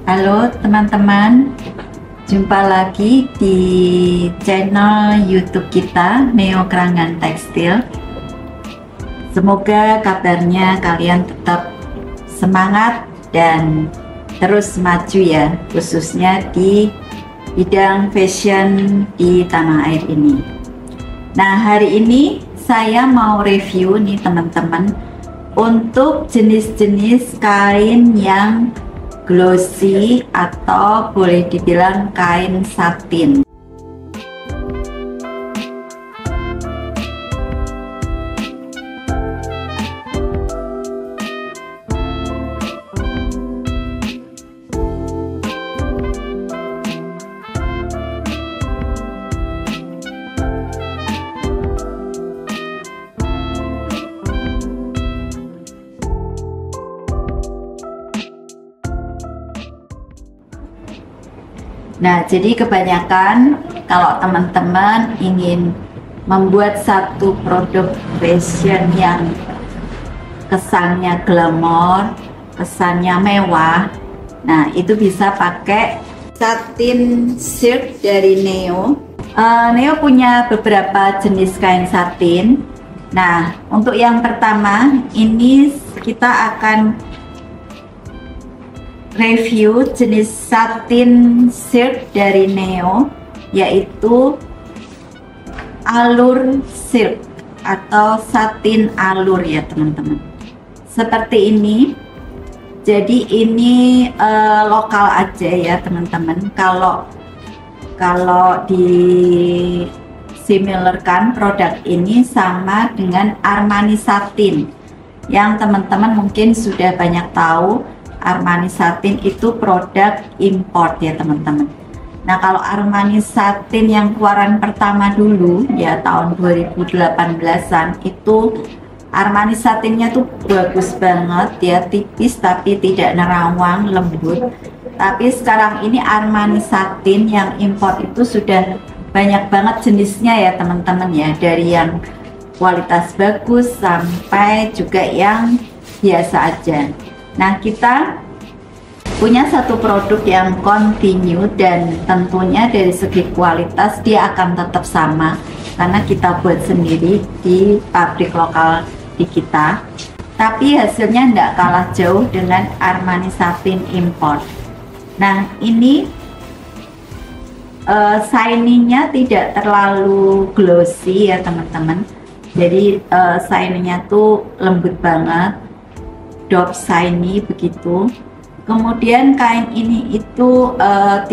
Halo teman-teman, jumpa lagi di channel YouTube kita Neo Keranggan Tekstil. Semoga kabarnya kalian tetap semangat dan terus maju ya, khususnya di bidang fashion di tanah air ini. Nah, hari ini saya mau review nih teman-teman untuk jenis-jenis kain yang glossy atau boleh dibilang kain satin. Nah, jadi kebanyakan kalau teman-teman ingin membuat satu produk fashion yang kesannya glamor, kesannya mewah, nah itu bisa pakai satin silk dari Neo. Neo punya beberapa jenis kain satin. Nah, untuk yang pertama ini kita akan review jenis satin silk dari Neo, yaitu alur silk atau satin alur ya teman-teman. Seperti ini. Jadi ini lokal aja ya teman-teman. Kalau di similarkan produk ini sama dengan Armani Satin yang teman-teman mungkin sudah banyak tahu. Armani Satin itu produk import ya teman-teman. Nah, kalau Armani Satin yang keluaran pertama dulu ya tahun 2018-an itu Armani Satinnya tuh bagus banget ya, tipis tapi tidak nerawang, lembut. Tapi sekarang ini Armani Satin yang import itu sudah banyak banget jenisnya ya teman-teman ya, dari yang kualitas bagus sampai juga yang biasa aja. Nah, kita punya satu produk yang continue dan tentunya dari segi kualitas dia akan tetap sama karena kita buat sendiri di pabrik lokal di kita, tapi hasilnya tidak kalah jauh dengan Armani Satin import. Nah, ini shiny-nya tidak terlalu glossy ya teman-teman, jadi shiny-nya tuh lembut banget, dope shiny begitu. Kemudian kain ini itu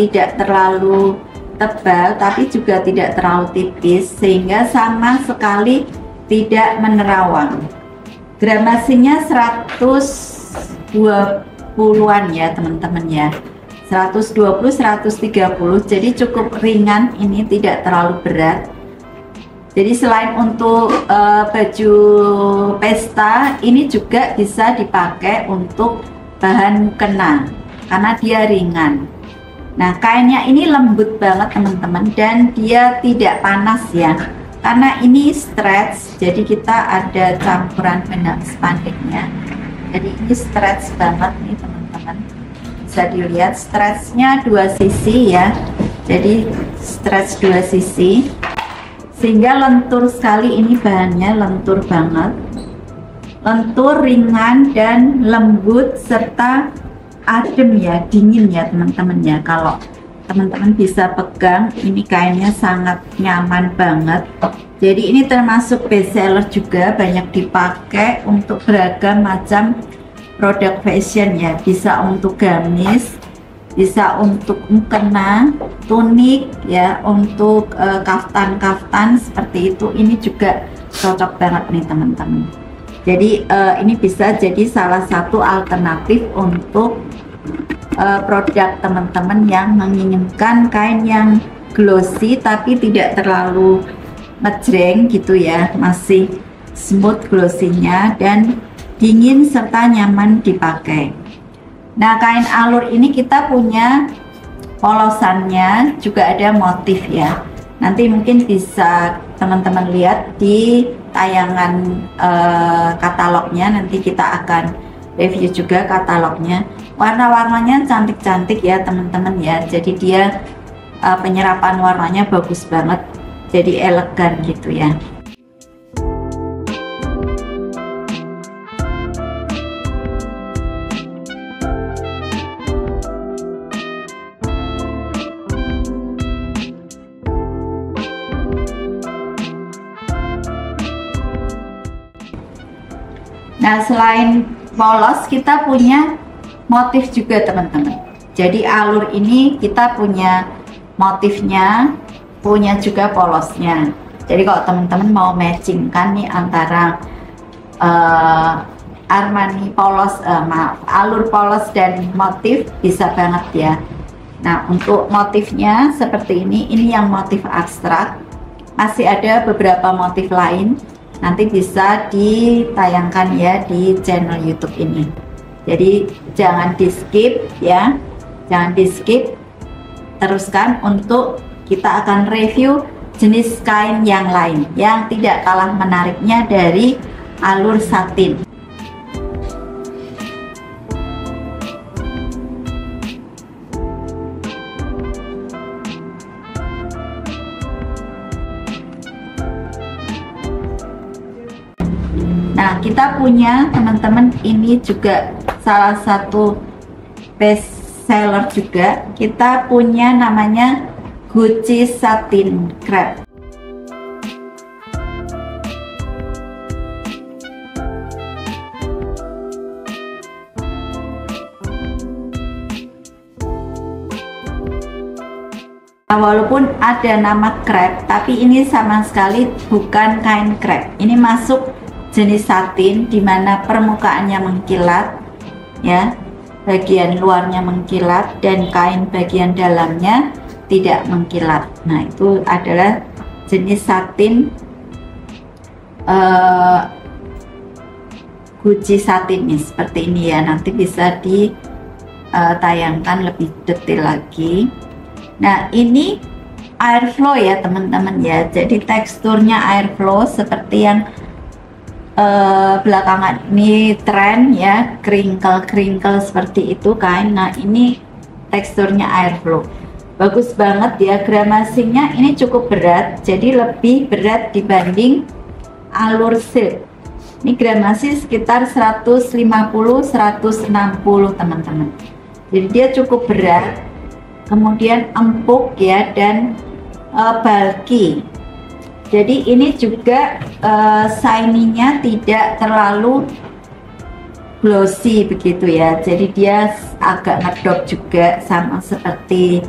tidak terlalu tebal tapi juga tidak terlalu tipis sehingga sama sekali tidak menerawang. Gramasinya 120-an ya teman-teman ya, 120-130, jadi cukup ringan, ini tidak terlalu berat. Jadi selain untuk baju pesta, ini juga bisa dipakai untuk bahan mukena karena dia ringan. Nah, kainnya ini lembut banget teman-teman dan dia tidak panas ya, karena ini stretch, jadi kita ada campuran benang spandeknya. Jadi ini stretch banget nih teman-teman, bisa dilihat stretchnya dua sisi ya, jadi stretch dua sisi sehingga lentur sekali. Ini bahannya lentur banget, lentur, ringan, dan lembut serta adem ya, dingin ya teman-teman ya. Kalau teman-teman bisa pegang, ini kainnya sangat nyaman banget. Jadi ini termasuk best seller juga, banyak dipakai untuk beragam macam produk fashion ya. Bisa untuk gamis, bisa untuk mukena, tunik ya, untuk kaftan-kaftan seperti itu. Ini juga cocok banget nih teman-teman. Jadi ini bisa jadi salah satu alternatif untuk produk teman-teman yang menginginkan kain yang glossy tapi tidak terlalu ngejreng gitu ya, masih smooth glossy-nya dan dingin serta nyaman dipakai. Nah, kain alur ini kita punya polosannya, juga ada motif ya. Nanti mungkin bisa teman-teman lihat di tayangan katalognya, nanti kita akan review juga katalognya. warna-warnanya cantik-cantik ya teman-teman ya. Jadi dia penyerapan warnanya bagus banget, jadi elegan gitu ya. Nah, selain polos kita punya motif juga teman-teman. Jadi alur ini kita punya motifnya, punya juga polosnya. Jadi kalau teman-teman mau matching kan nih antara Armani polos, alur polos dan motif, bisa banget ya. Nah, untuk motifnya seperti ini yang motif abstrak. Masih ada beberapa motif lain, nanti bisa ditayangkan ya di channel YouTube ini. Jadi jangan di skip ya, jangan di skip, teruskan untuk kita akan review jenis kain yang lain yang tidak kalah menariknya dari alur satin. Nah, kita punya teman-teman ini juga salah satu best seller juga. Kita punya namanya Gucci Satin Crepe. Nah, walaupun ada nama crepe, tapi ini sama sekali bukan kain crepe. Ini masuk jenis satin, dimana permukaannya mengkilat ya, bagian luarnya mengkilat dan kain bagian dalamnya tidak mengkilat. Nah, itu adalah jenis satin Gucci satin nih, seperti ini ya. Nanti bisa ditayangkan lebih detail lagi. Nah, ini airflow ya teman-teman ya. Jadi teksturnya airflow seperti yang belakangan ini tren ya, crinkle seperti itu kain. Nah, ini teksturnya airflow, bagus banget ya. Gramasinya ini cukup berat, jadi lebih berat dibanding alur silk. Ini gramasi sekitar 150-160 teman-teman. Jadi dia cukup berat, kemudian empuk ya, dan bulky. Jadi ini juga shiny-nya tidak terlalu glossy begitu ya. Jadi dia agak ngedop juga sama seperti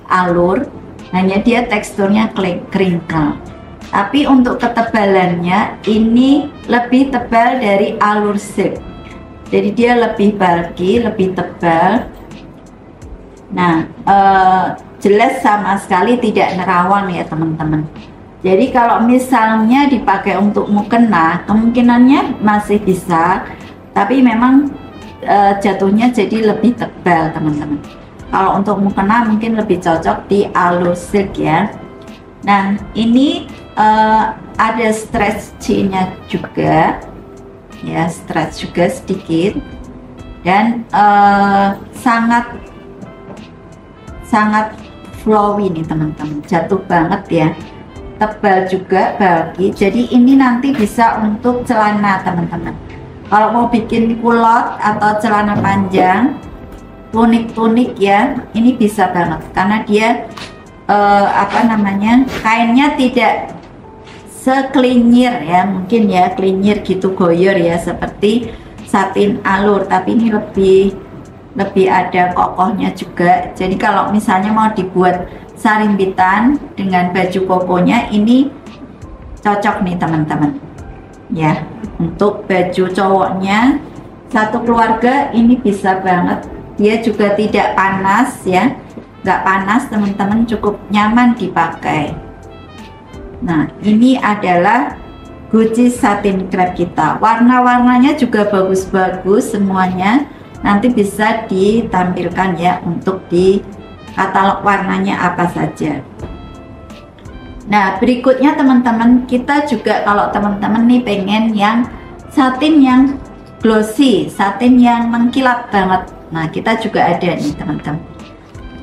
alur. Hanya dia teksturnya crinkle. Tapi untuk ketebalannya ini lebih tebal dari alur silk. Jadi dia lebih bulky, lebih tebal. Nah, jelas sama sekali tidak nerawang ya teman-teman. Jadi kalau misalnya dipakai untuk mukena, kemungkinannya masih bisa, tapi memang jatuhnya jadi lebih tebal teman-teman. Kalau untuk mukena mungkin lebih cocok di alur silk ya. Nah, ini ada stretch-nya juga ya, stretch juga sedikit, dan sangat flowy nih teman-teman, jatuh banget ya, tebal juga, bulky. Jadi ini nanti bisa untuk celana teman-teman. Kalau mau bikin kulot atau celana panjang, tunik-tunik ya, ini bisa banget karena dia kainnya tidak seklinyir ya, mungkin ya klinyir gitu, goyor ya seperti satin alur, tapi ini lebih ada kokohnya juga. Jadi kalau misalnya mau dibuat sarimbitan dengan baju kokonya, ini cocok nih teman-teman ya. Untuk baju cowoknya satu keluarga ini bisa banget. Dia juga tidak panas ya, nggak panas teman-teman, cukup nyaman dipakai. Nah, ini adalah Gucci Satin Crepe kita. Warna-warnanya juga bagus-bagus semuanya. Nanti bisa ditampilkan ya untuk di katalog warnanya apa saja. Nah, berikutnya teman-teman, kita juga kalau teman-teman nih pengen yang satin yang glossy, satin yang mengkilap banget. Nah, kita juga ada nih teman-teman.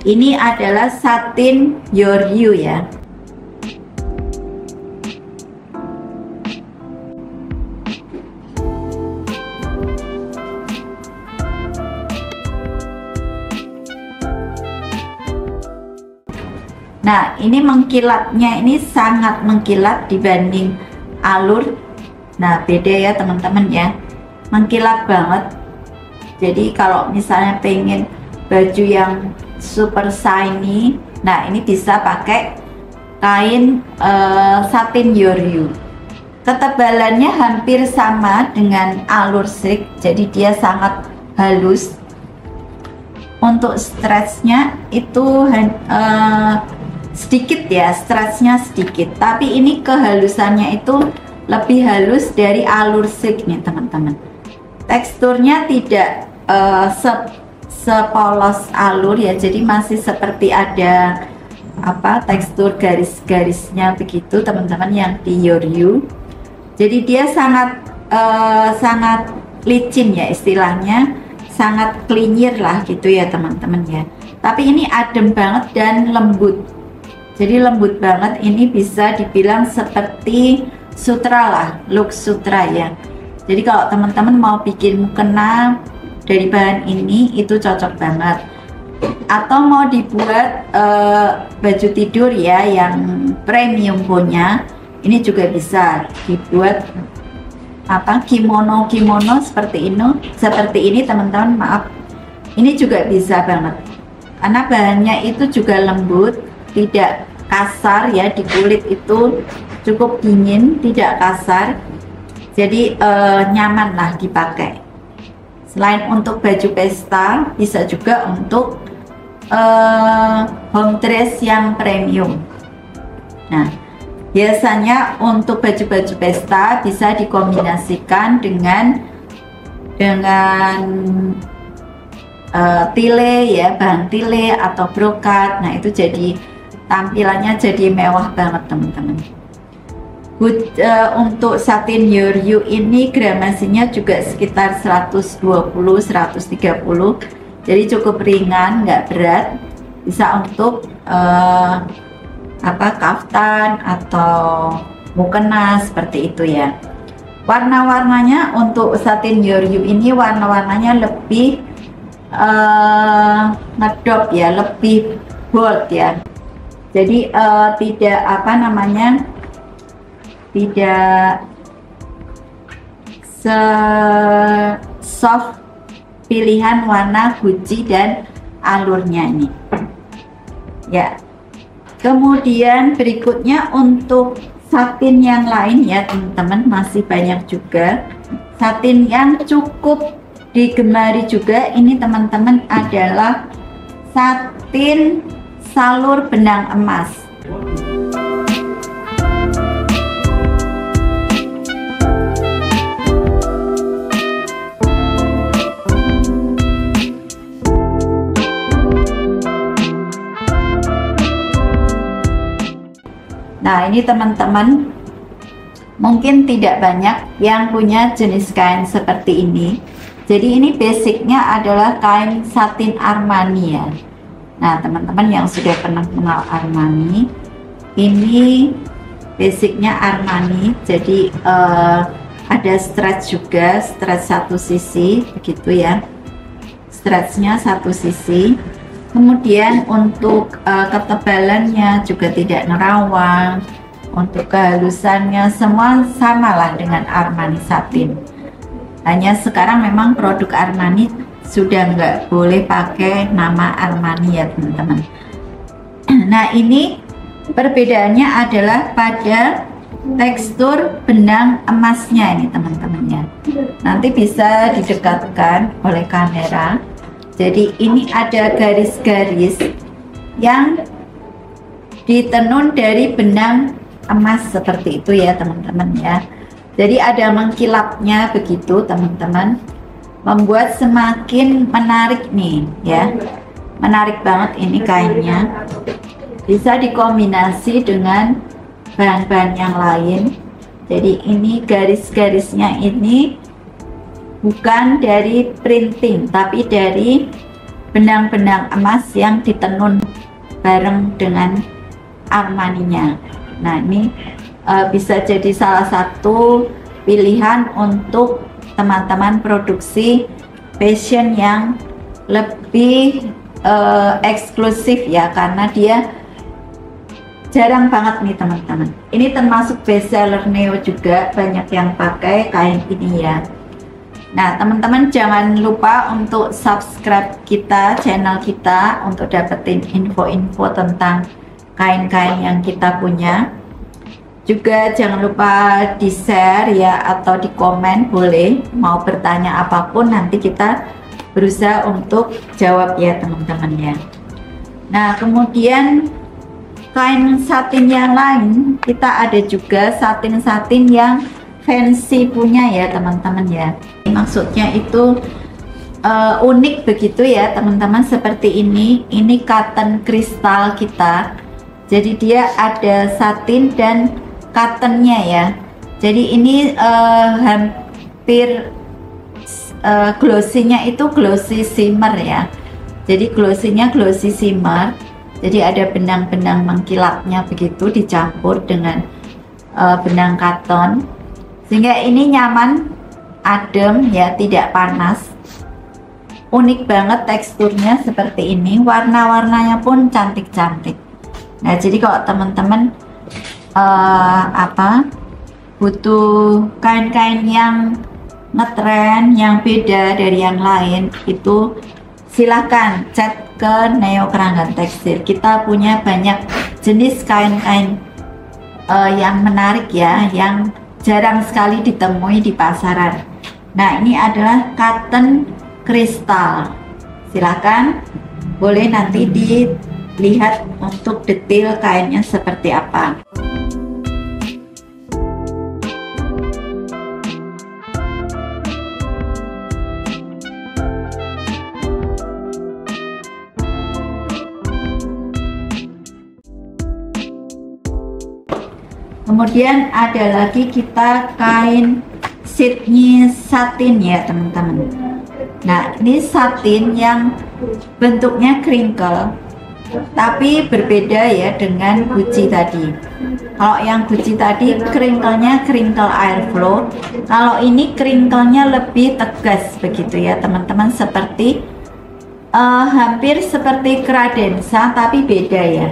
Ini adalah satin Your You ya. Nah, ini mengkilapnya ini sangat mengkilap dibanding alur. Nah, beda ya teman-teman ya, mengkilap banget. Jadi kalau misalnya pengen baju yang super shiny, nah ini bisa pakai kain satin Your You. Ketebalannya hampir sama dengan alur silk, jadi dia sangat halus. Untuk stretchnya itu sedikit ya, stretchnya sedikit, tapi ini kehalusannya itu lebih halus dari alur silk nih teman-teman. Teksturnya tidak sepolos alur ya, jadi masih seperti ada tekstur garis-garisnya begitu teman-teman yang di Your You. Jadi dia sangat licin ya istilahnya, sangat klinyir lah gitu ya teman-teman ya. Tapi ini adem banget dan lembut. Jadi lembut banget, ini bisa dibilang seperti sutra lah, look sutra ya. Jadi kalau teman-teman mau bikin mukena dari bahan ini itu cocok banget. Atau mau dibuat baju tidur ya yang premium punya, ini juga bisa dibuat kimono seperti ini teman-teman, maaf. Ini juga bisa banget. Karena bahannya itu juga lembut, tidak kasar ya, di kulit itu cukup dingin, tidak kasar, jadi nyaman lah dipakai. Selain untuk baju pesta, bisa juga untuk home dress yang premium. Nah, biasanya untuk baju-baju pesta bisa dikombinasikan dengan tile ya, bahan tile atau brokat. Nah, itu jadi tampilannya jadi mewah banget teman-teman. Untuk satin Your You ini gramasinya juga sekitar 120-130, jadi cukup ringan, nggak berat, bisa untuk kaftan atau mukena seperti itu ya. Warna-warnanya untuk satin Your You ini warna-warnanya lebih ngedop ya, lebih bold ya. Jadi tidak tidak soft pilihan warna Gucci dan alurnya ini ya. Kemudian berikutnya untuk satin yang lain ya teman-teman, masih banyak juga satin yang cukup digemari juga ini teman-teman, adalah satin salur benang emas. Nah, ini teman-teman mungkin tidak banyak yang punya jenis kain seperti ini. Jadi ini basicnya adalah kain satin Armani ya. Nah, teman-teman yang sudah pernah kenal Armani, ini basicnya Armani. Jadi ada stretch juga, stretch satu sisi begitu ya, stretchnya satu sisi. Kemudian untuk ketebalannya juga tidak nerawang, untuk kehalusannya semua samalah dengan Armani satin. Hanya sekarang memang produk Armani sudah nggak boleh pakai nama Armani ya teman-teman. Nah, ini perbedaannya adalah pada tekstur benang emasnya ini teman-teman ya. Nanti bisa didekatkan oleh kamera. Jadi ini ada garis-garis yang ditenun dari benang emas seperti itu ya teman-teman ya. Jadi ada mengkilapnya begitu teman-teman, membuat semakin menarik nih ya. Menarik banget ini kainnya, bisa dikombinasi dengan bahan-bahan yang lain. Jadi ini garis-garisnya ini bukan dari printing tapi dari benang-benang emas yang ditenun bareng dengan Armaninya. Nah, ini bisa jadi salah satu pilihan untuk teman-teman produksi fashion yang lebih eksklusif ya, karena dia jarang banget nih teman-teman. Ini termasuk bestseller Neo juga, banyak yang pakai kain ini ya. Nah, teman-teman jangan lupa untuk subscribe kita, channel kita, untuk dapetin info-info tentang kain-kain yang kita punya. Juga jangan lupa di share ya, atau di komen boleh, mau bertanya apapun nanti kita berusaha untuk jawab ya teman-teman ya. Nah, kemudian kain satin yang lain, kita ada juga satin-satin yang fancy punya ya teman-teman ya. Maksudnya itu unik begitu ya teman-teman, seperti ini cotton kristal kita. Jadi dia ada satin dan cottonnya ya. Jadi ini hampir glossy-nya itu glossy shimmer ya. Jadi glossy-nya glossy shimmer. Jadi ada benang-benang mengkilapnya begitu dicampur dengan benang cotton, sehingga ini nyaman, adem ya, tidak panas. Unik banget teksturnya seperti ini, warna-warnanya pun cantik-cantik. Nah, jadi kalau teman-teman butuh kain-kain yang ngetren, yang beda dari yang lain, itu silahkan chat ke Neo Keranggan Tekstil. Kita punya banyak jenis kain-kain yang menarik ya, yang jarang sekali ditemui di pasaran. Nah, ini adalah cotton kristal. Silahkan, boleh nanti dilihat untuk detail kainnya seperti apa. Kemudian ada lagi kita kain Sydney satin ya teman-teman. Nah, ini satin yang bentuknya crinkle, tapi berbeda ya dengan Gucci tadi. Kalau yang Gucci tadi crinkle-nya crinkle airflow, kalau ini crinkle-nya lebih tegas begitu ya teman-teman, seperti hampir seperti Credenza tapi beda ya.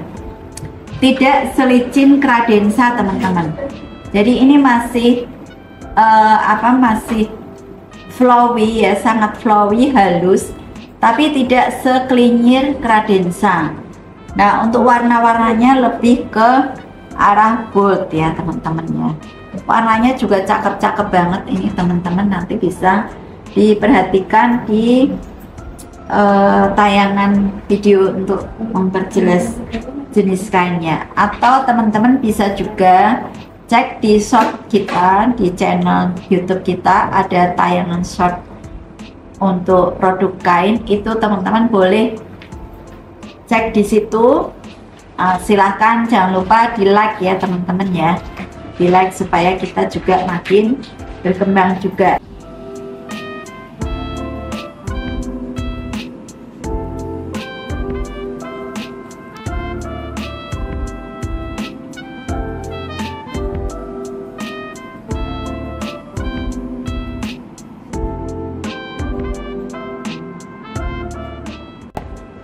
Tidak selicin Credenza teman-teman. Jadi ini masih masih flowy ya, sangat flowy, halus, tapi tidak seklinyir Credenza. Nah, untuk warna-warnanya lebih ke arah bold ya teman-teman ya. Warnanya juga cakep-cakep banget ini teman-teman, nanti bisa diperhatikan di tayangan video untuk memperjelas jenis kainnya, atau teman-teman bisa juga cek di short kita di channel YouTube kita, ada tayangan short untuk produk kain itu, teman-teman boleh cek di situ. Silahkan jangan lupa di like ya teman-teman ya, di like supaya kita juga makin berkembang juga.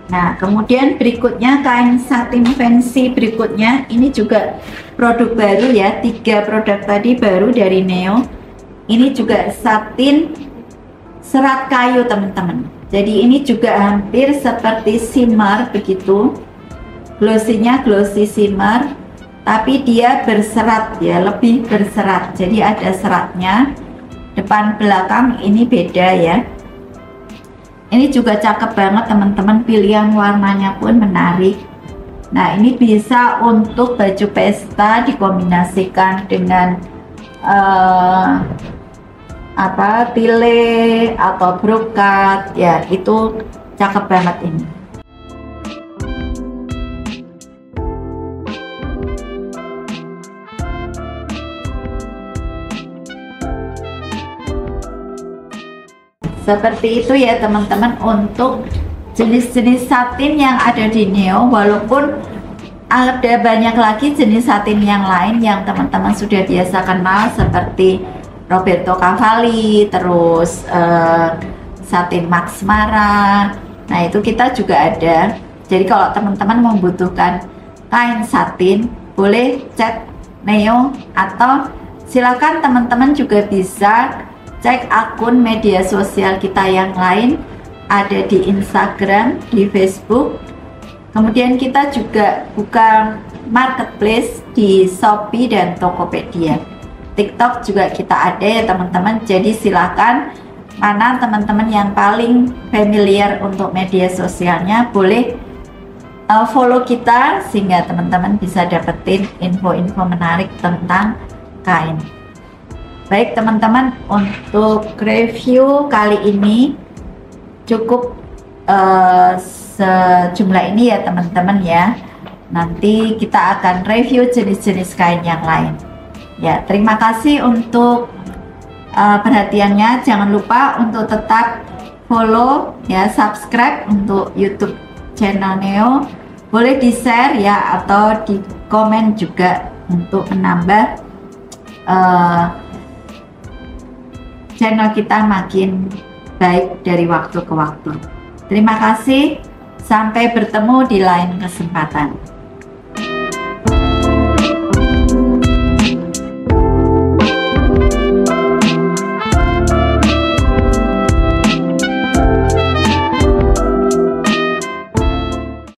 Nah, kemudian berikutnya kain satin fancy berikutnya, ini juga produk baru ya, 3 produk tadi baru dari Neo. Ini juga satin serat kayu teman-teman. Jadi ini juga hampir seperti shimmer begitu, glossy-nya glossy shimmer, tapi dia berserat ya, lebih berserat. Jadi ada seratnya, depan belakang ini beda ya. Ini juga cakep banget teman-teman, pilihan warnanya pun menarik. Nah, ini bisa untuk baju pesta dikombinasikan dengan tile atau brokat ya, itu cakep banget ini. Seperti itu ya teman-teman untuk jenis-jenis satin yang ada di Neo. Walaupun ada banyak lagi jenis satin yang lain yang teman-teman sudah biasa kenal seperti Roberto Cavalli, terus satin Max Mara. Nah itu kita juga ada. Jadi kalau teman-teman membutuhkan kain satin, boleh chat Neo, atau silakan teman-teman juga bisa cek akun media sosial kita yang lain, ada di Instagram, di Facebook. Kemudian kita juga buka marketplace di Shopee dan Tokopedia. TikTok juga kita ada ya teman-teman. Jadi silakan mana teman-teman yang paling familiar untuk media sosialnya, boleh follow kita sehingga teman-teman bisa dapetin info-info menarik tentang kain. Baik teman-teman, untuk review kali ini cukup sejumlah ini ya teman-teman ya. Nanti kita akan review jenis-jenis kain yang lain ya. Terima kasih untuk perhatiannya. Jangan lupa untuk tetap follow ya, subscribe untuk YouTube channel Neo. Boleh di share ya, atau di komen juga untuk menambah channel kita makin baik dari waktu ke waktu. Terima kasih, sampai bertemu di lain kesempatan.